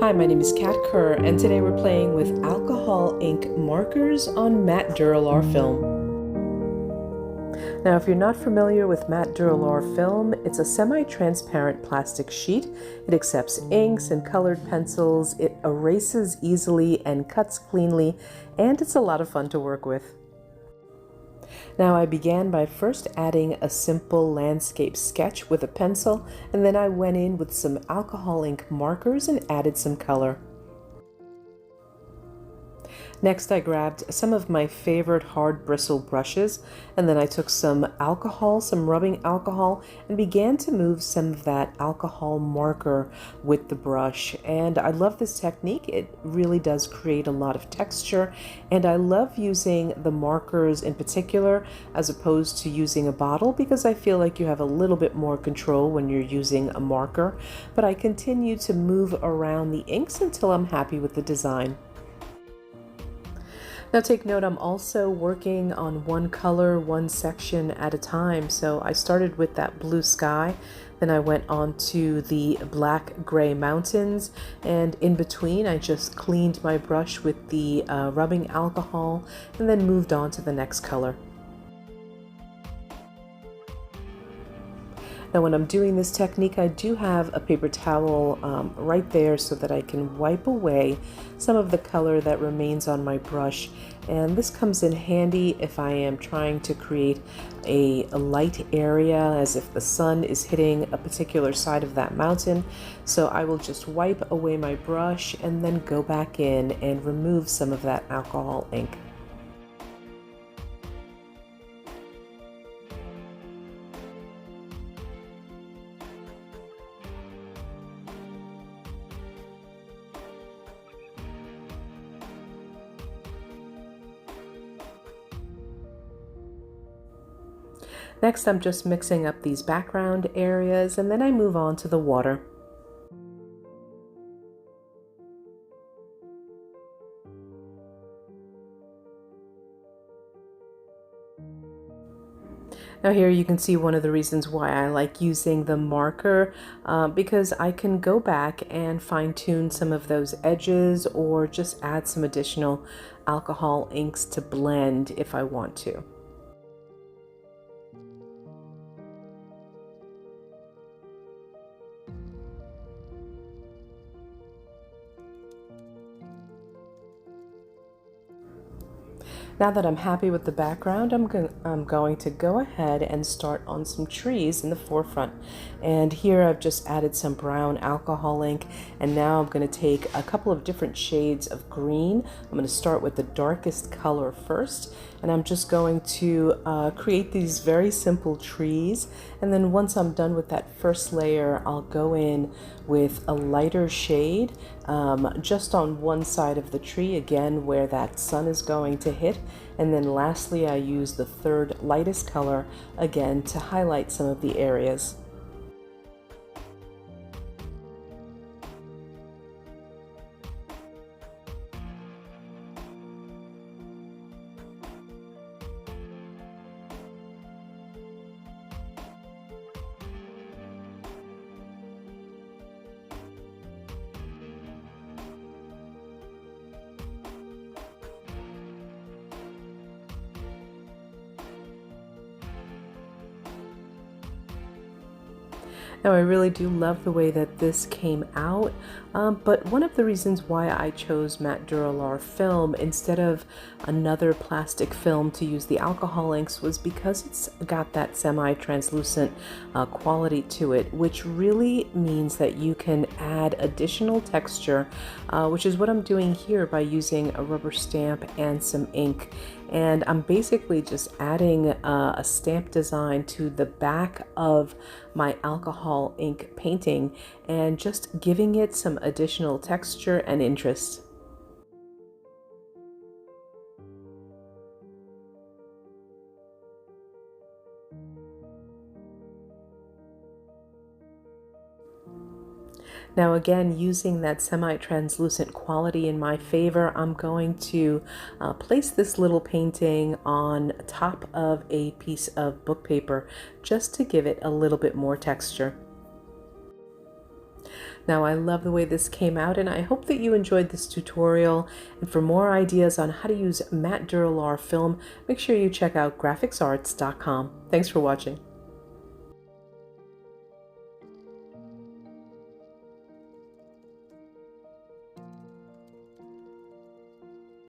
Hi, my name is Cat Kerr, and today we're playing with alcohol ink markers on matte Duralar film. Now, if you're not familiar with matte Duralar film, it's a semi-transparent plastic sheet. It accepts inks and colored pencils, it erases easily and cuts cleanly, and it's a lot of fun to work with. Now I began by first adding a simple landscape sketch with a pencil, and then I went in with some alcohol ink markers and added some color. Next I grabbed some of my favorite hard bristle brushes, and then I took some alcohol, some rubbing alcohol, and began to move some of that alcohol marker with the brush. And I love this technique. It really does create a lot of texture, and I love using the markers in particular as opposed to using a bottle because I feel like you have a little bit more control when you're using a marker. But I continue to move around the inks until I'm happy with the design. Now take note, I'm also working on one color, one section at a time. So I started with that blue sky, then I went on to the black gray mountains, and in between I just cleaned my brush with the rubbing alcohol and then moved on to the next color. Now when I'm doing this technique, I do have a paper towel right there so that I can wipe away some of the color that remains on my brush. And this comes in handy if I am trying to create a light area, as if the sun is hitting a particular side of that mountain. So I will just wipe away my brush and then go back in and remove some of that alcohol ink. Next, I'm just mixing up these background areas, and then I move on to the water. Now here you can see one of the reasons why I like using the marker, because I can go back and fine-tune some of those edges or just add some additional alcohol inks to blend if I want to. Now that I'm happy with the background, I'm going to go ahead and start on some trees in the forefront. And here I've just added some brown alcohol ink, and now I'm going to take a couple of different shades of green. I'm going to start with the darkest color first, and I'm just going to create these very simple trees. And then once I'm done with that first layer, I'll go in with a lighter shade just on one side of the tree, again where that sun is going to hit. And then lastly, I use the third lightest color again to highlight some of the areas. Now I really do love the way that this came out, but one of the reasons why I chose matte Duralar film instead of another plastic film to use the alcohol inks was because it's got that semi-translucent quality to it, which really means that you can add additional texture, which is what I'm doing here by using a rubber stamp and some ink. And I'm basically just adding a stamp design to the back of my alcohol ink painting and just giving it some additional texture and interest. Now again, using that semi-translucent quality in my favor, I'm going to place this little painting on top of a piece of book paper just to give it a little bit more texture. Now, I love the way this came out, and I hope that you enjoyed this tutorial. And for more ideas on how to use matte Duralar film, make sure you check out grafixarts.com. Thanks for watching.